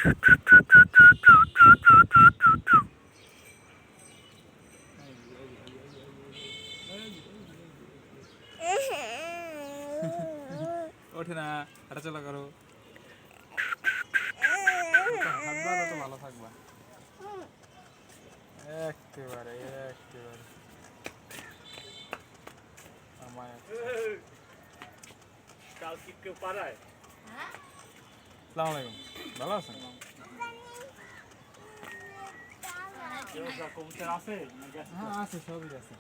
ওঠে না, হাঁটাচলা করো, তো ভালো থাকবা। একেবারে একেবারে কাল কি কেউ পারায়? আসসালামু আলাইকুম, ভালো আছেন? কবুতর আছে? হ্যাঁ আছে, সবই আছে।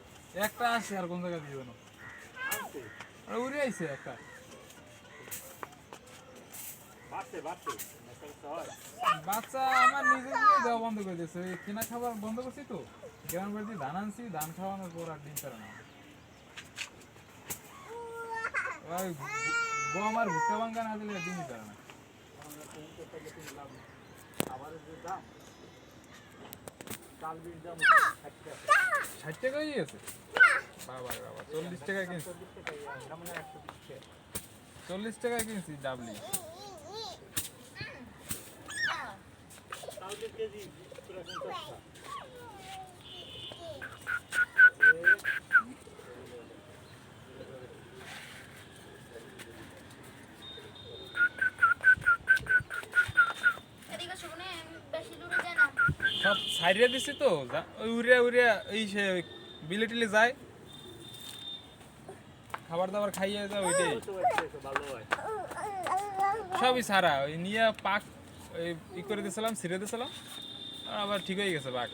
একটা আছে, আর কোন জায়গায় দিব না, উড়ে আইছে একটা। বাচ্চা আমার নিজের দেওয়া বন্ধ করে দিয়েছে, কেনা খাবার বন্ধ করছি তো। কেমন করে দিয়ে ধান আনছি, ধান খাওয়ানোর পর আর ডিম পারে না। ওই গম আর ভুট্টা ভাঙ্গা না দিলে ডিমই পারে না। 60 টাকা হয়ে গেছে। বাবা রে বাবা, 40 টাকায় কিনছি, 40 টাকায় কিনছি ডাবলি। সব সাইডে দিছি তো, ওই উড়িয়া উড়িয়া এই সে বিলে টিলে যায়, খাবার দাবার খাইয়ে যায়, ওইটাই সবই সারা। ওই নিয়ে পাক ই করে দিয়েছিলাম, ছিঁড়ে দিয়েছিলাম, আবার ঠিক হয়ে গেছে পাক।